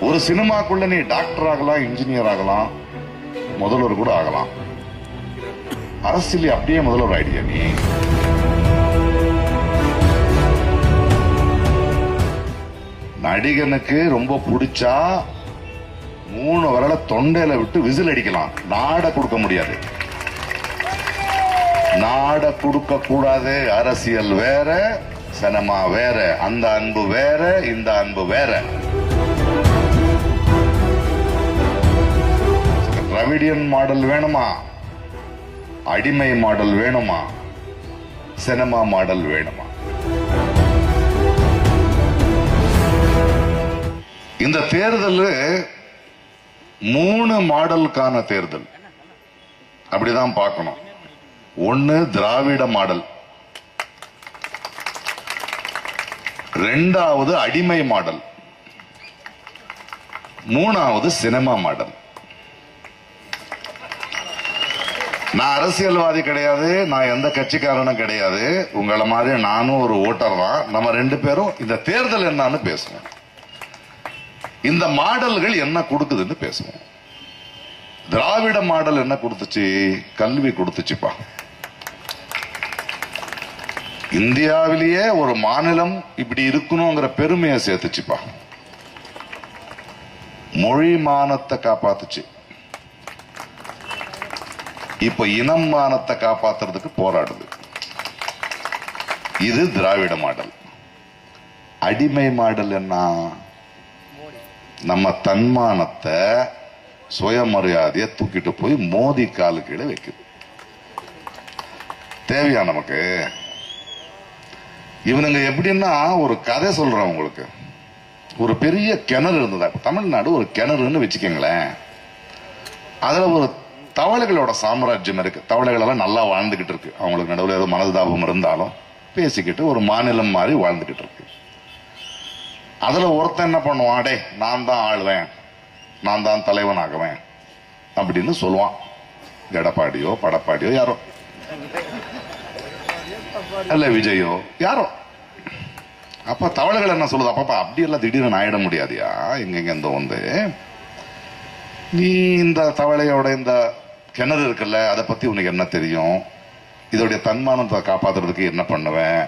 ஒரு சினிமாக்குள்ள நீ டாக்டர் ஆகலாம், இன்ஜினியர் ஆகலாம், முதல்வர் கூட ஆகலாம். அரசியல் அப்படியே முதல்வர் ஆயிடியா நீ? நடிகனுக்கு ரொம்ப பிடிச்சா 3 விரல தொண்டையில விட்டு விசில் அடிக்கலாம், நாட கொடுக்க முடியாது. நாட கொடுக்க கூடாது. அரசியல் வேற, சினிமா வேற. அந்த அன்பு வேற, இந்த அன்பு வேற. திராவிடியன் மாடல் வேணுமா, அடிமை மாடல் வேணுமா, சினிமா மாடல் வேணுமா? இந்த தேர்தல் 3 மாடலுக்கான தேர்தல், அப்படிதான் பார்க்கணும். ஒன்னு திராவிட மாடல், 2வது அடிமை மாடல், 3வது சினிமா மாடல். நான் அரசியல்வாதி கிடையாது, நான் எந்த கட்சிக்காரனும் கிடையாது. உங்களை மாதிரி நானும் ஒரு ஓட்டர் தான். நம்ம 2 பேரும் இந்த தேர்தல் என்னன்னு பேசுவோம். இந்த மாடல்கள் என்ன கொடுக்குதுன்னு பேசுவோம். திராவிட மாடல் என்ன கொடுத்துச்சு? கல்வி கொடுத்துச்சுப்பா. இந்தியாவிலேயே ஒரு மாநிலம் இப்படி இருக்கணுங்கிற பெருமையை சேர்த்துச்சுப்பா. மொழி மானத்தை காப்பாத்துச்சு. இப்ப இனம் மானத்தை காப்பாத்துறதுக்கு போராடுது. இது திராவிட மாடல். அடிமை மாடல் என்ன? நம்ம தன்மானத்தை, சுயமரியாதையை தூக்கிட்டு போய் மோதி காலு கீழே வைக்குது. தேவையா நமக்கு? இவனுங்க எப்படின்னா, ஒரு கதை சொல்றேன் உங்களுக்கு. ஒரு பெரிய கிணறு இருந்ததா, தமிழ்நாடு ஒரு கிணறுன்னு வச்சுக்கோங்களேன். அதுல ஒரு தவளைகளோட சாம்ராஜ்யம் இருக்கு. தவளைகள் எல்லாம் நல்லா வாழ்ந்துகிட்டு இருக்கு. அவங்களுக்கு நடுவில் ஏதோ மனதாபம் இருந்தாலும் பேசிக்கிட்டு ஒரு மாநிலம் மாதிரி வாழ்ந்துகிட்டு இருக்கு. அதுல ஒருத்தன் என்ன பண்ணுவான், டே நான் தான் ஆளுவேன், நான் தான் தலைவன் ஆகுவேன் அப்படின்னு சொல்லுவான். எடப்பாடியோ படப்பாடியோ யாரோ, அல்ல விஜயோ யாரோ. அப்ப தவளைகள் என்ன சொல்லுது, அப்பப்பா அப்படி எல்லாம் திடீர்னு ஆயிட முடியாதியா, எங்க வந்து நீ இந்த தவளையோட இந்த கிணறு இருக்குல்ல, அதை பத்தி உனக்கு என்ன தெரியும்? இதோடைய தன்மானத்தை காப்பாத்துறதுக்கு என்ன பண்ணுவேன்,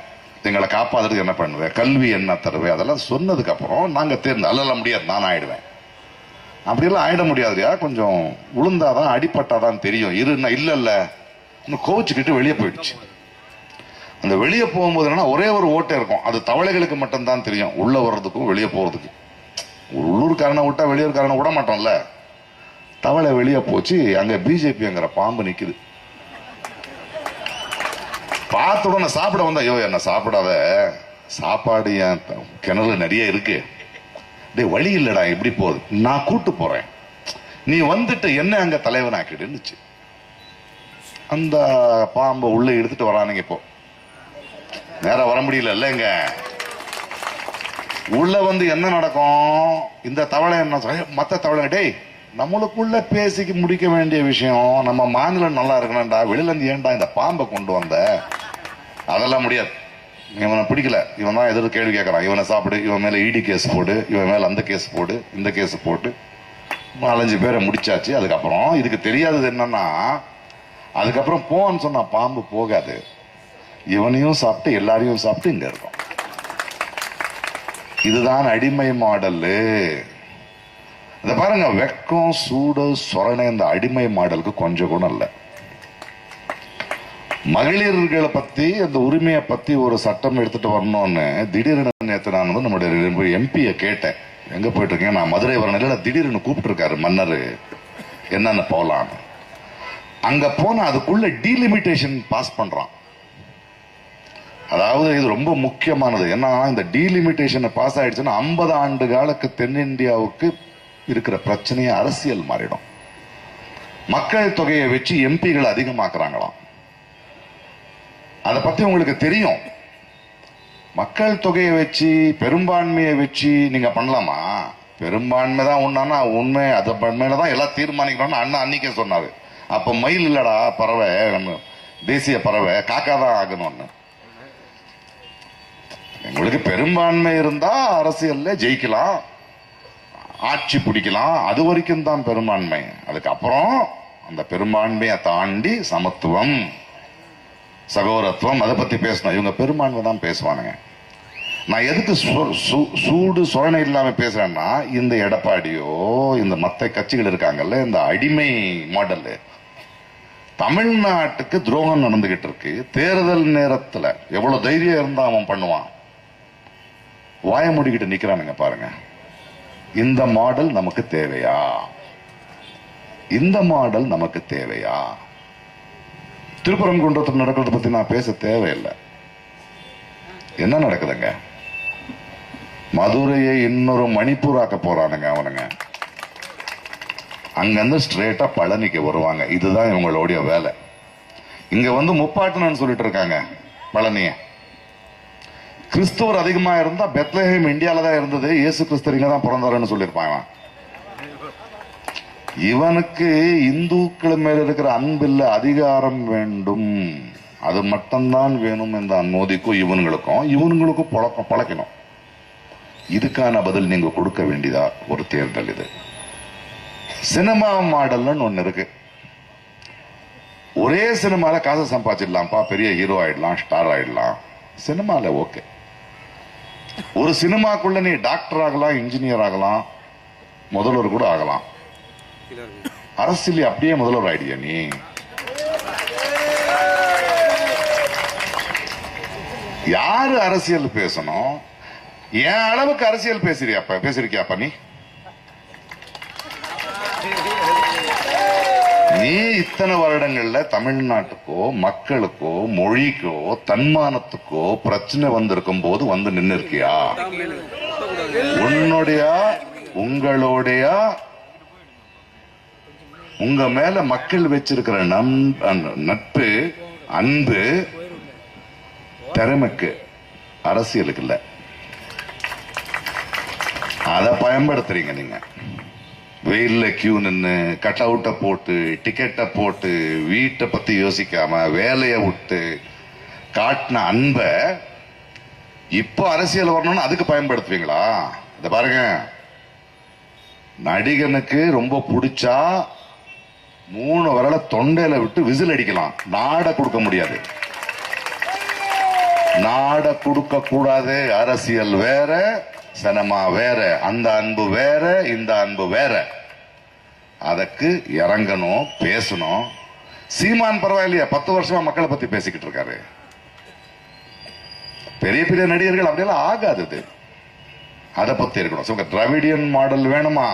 எங்களை காப்பாத்துறதுக்கு என்ன பண்ணுவேன், கல்வி என்ன தருவேன், அதெல்லாம் சொன்னதுக்கு அப்புறம் நாங்க அல்ல முடியாது, நான் ஆயிடுவேன். அப்படியெல்லாம் ஆயிட முடியாதுயா, கொஞ்சம் உளுந்தாதான் அடிப்பட்டாதான் தெரியும். இல்ல கோவிச்சுக்கிட்டு வெளியே போயிடுச்சு. அந்த வெளியே போகும்போது என்னன்னா, ஒரே ஒரு ஓட்டை இருக்கும். அது தவளைகளுக்கு மட்டும்தான் தெரியும், உள்ள வர்றதுக்கும் வெளியே போறதுக்கு. உள்ளூர்காரனை விட்டா வெளியூர்காரனை விட மாட்டோம்ல. தவளை வெளியே போச்சு. அங்க பிஜேபிங்கிற பாம்பு நிக்குது. பார்த்த உடனே சாப்பிட வந்தா, ஐயோ என்ன சாப்பிடாத, சாப்பாடு என் கிணறு நிறைய இருக்கு, டே வழி இல்லடா, எப்படி போகுது, நான் கூட்டு போறேன், நீ வந்துட்டு என்ன அங்க தலைவன் ஆக்கிடுச்சு. அந்த பாம்பை உள்ள எடுத்துட்டு வரானுங்க. இப்போ நேரம் வர முடியல இல்லைங்க. உள்ள வந்து என்ன நடக்கும்? இந்த தவளை என்ன, மத்த தவளை, டேய் நம்மளுக்குள்ள பேசிக்க முடிக்க வேண்டிய விஷயம், நம்ம மாநிலம் நல்லா இருக்கணும்டா, வெளியில இருந்து ஏன்டா இந்த பாம்பை கொண்டு வந்த, அதெல்லாம் முடியாது. இவனை பிடிக்கல, இவன் தான் எதிர்த்து கேள்வி கேட்கறான், இவனை சாப்பிடு, இவன் மேல இடி கேஸ் போடு, இவன் மேல அந்த கேஸ் போடு, இந்த கேஸ் போட்டு 4-5 பேரை முடிச்சாச்சு. அதுக்கப்புறம் இதுக்கு தெரியாதது என்னன்னா, அதுக்கப்புறம் போன்னு சொன்னா பாம்பு போகாது, இவனையும் சாப்பிட்டு எல்லாரையும் சாப்பிட்டு இங்க இருக்கும். இதுதான் அடிமை மாடல். இத பாருங்க, வெக்கம் சூடு சொரணை இந்த அடிமை மாடலுக்கு கொஞ்சம் கூட இல்ல. மகளிர்களை பத்தி, அந்த உரிமையை பத்தி ஒரு சட்டம் எடுத்துட்டு வரணும்னு திடீர்னு நேற்று நான் வந்து நம்முடைய எம்பியை கேட்டேன், எங்க போயிட்டு இருக்கீங்க, நான் மதுரை வரணும், திடீர்னு கூப்பிட்டு இருக்காரு மன்னர், என்னன்னு போலாம். அங்க போன அதுக்குள்ள டீலிமிட்டேஷன் பாஸ் பண்றான். அதாவது இது ரொம்ப முக்கியமானது. ஏன்னா இந்த டீலிமிட்டேஷன் பாஸ் ஆயிடுச்சுன்னா 50 ஆண்டு காலக்கு தென்னிந்தியாவுக்கு இருக்கிற பிரச்சனையை அரசியல் மாறிடும். மக்கள் தொகையை வச்சு எம்பிகளை அதிகமாக்குறாங்களாம். அதை பத்தி உங்களுக்கு தெரியும். மக்கள் தொகையை வச்சு, பெரும்பான்மையை வச்சு நீங்க பண்ணலாமா? பெரும்பான்மை தான் உண்மைனா உண்மை, அதை மேலதான் எல்லாம் தீர்மானிக்கணும்னு அண்ணா அன்னைக்கே சொன்னாரு. அப்ப மயில் இல்லடா பறவை, தேசிய பறவை காக்கா தான் ஆகணும்னு. எங்களுக்கு பெரும்பான்மை இருந்தா அரசியல்ல ஜெயிக்கலாம். ஆட்சி பிடிக்கலாம், அது வரைக்கும் தான் பெரும்பான்மை. அதுக்கப்புறம் அந்த பெரும்பான்மையை தாண்டி சமத்துவம், சகோதரத்துவம், அதை பத்தி பேசணும். இவங்க பெரும்பான்மை தான் பேசுவானுங்க. நான் எதுக்கு சூடு சொரணை இல்லாம பேசுறேன்னா, இந்த எடப்பாடியோ இந்த மத்த கட்சிகள் இருக்காங்கல்ல, இந்த அடிமை மாடல் தமிழ்நாட்டுக்கு துரோகம் நடந்துகிட்டு இருக்கு. தேர்தல் நேரத்துல எவ்வளவு தைரியம் இருந்தா அவன் பண்ணுவான். வாய மூடிக்கிட்டு நிக்கிறானுங்க பாருங்க. இந்த மாடல் நமக்கு தேவையா? இந்த மாடல் நமக்கு தேவையா? திருப்பரங்குன்றத்தில் நடக்கிறத பத்தி நான் பேச தேவையில்லை. என்ன நடக்குதுங்க? மதுரையை இன்னொரு மணிப்பூர் ஆக்க போறானுங்க அவனுங்க. அங்கிருந்து ஸ்ட்ரெயிட்டா பழனிக்கு வருவாங்க. இதுதான் இவங்களுடைய வேலை. இங்க வந்து முப்பாட்டனு சொல்லிட்டு இருக்காங்க பழனிய. கிறிஸ்துவர் அதிகமா இருந்தா பெத்லஹேம் இந்தியால தான் இருந்தது, இயேசு கிறிஸ்து இங்க தான் பிறந்தாருன்னு சொல்லியிருப்பாங்க. இவனுக்கு இந்துக்கள் மேல இருக்கிற அன்பில்ல, அதிகாரம் வேண்டும். அது மட்டும்தான் வேணும். இந்த மோதிக்கும் இவனுங்களுக்கும் பழக்கணும். இதுக்கான பதில் நீங்க கொடுக்க வேண்டியதா ஒரு தேர்தல் இது. சினிமா மாடல்னு ஒண்ணு இருக்கு. ஒரே சினிமால காசை சம்பாதிச்சிடலாம்ப்பா, பெரிய ஹீரோ ஆயிடலாம், ஸ்டார் ஆயிடலாம். சினிமால ஓகே. ஒரு சினிமாக்குள்ள நீ டாக்டர் ஆகலாம், இன்ஜினியர் ஆகலாம், முதல்வர் கூட ஆகலாம். அரசியல் அப்படியே முதல்வர் ஆயிடியா நீ? யாரு அரசியல் பேசணும்? என் அளவுக்கு அரசியல் பேசிருக்கியாப்பா நீ? நீ இத்தனை வருடங்கள்ல தமிழ்நாட்டுக்கோ, மக்களுக்கோ, மொழிக்கோ, தன்மானத்துக்கோ பிரச்சனை வந்திருக்கும் போது வந்து நின்று இருக்கியா? உங்களுடைய உங்க மேல மக்கள் வச்சிருக்கிற நட்பு, அன்பு, திறமைக்கு, அரசியலுக்கு இல்ல. அதை பயன்படுத்துறீங்க நீங்க. வெயில்ல கியூ நின்று, கட் அவுட்ட போட்டு, டிக்கெட்டை போட்டு, வீட்டை பத்தி யோசிக்காம வேலையை விட்டு காட்டின அன்ப இப்போ அரசியல் வரணும்னு அதுக்கு பயன்படுத்துவீங்களா? இத பாருங்க, நடிகனுக்கு ரொம்ப பிடிச்சா 3 விரல தொண்டையில விட்டு விசில் அடிக்கலாம், நாட கொடுக்க முடியாது. நாட கொடுக்க கூடாது. அரசியல் வேற, சினிமா வேற. அந்த அன்பு வேற, இந்த அன்பு வேற. அதுக்கு இறங்கணும், பேசணும். சீமான் பரவாயில்லையா, 10 வருஷமா மக்களை பத்தி பேசிக்கிட்டு இருக்காரு. பெரிய பெரிய நடிகர்கள் அப்படியெல்லாம் ஆகாது. அதை பத்தி இருக்கணும். திராவிடியன் மாடல் வேணுமா,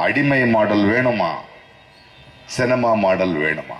அடிமை மாடல் வேணுமா, சினிமா மாடல் வேணுமா?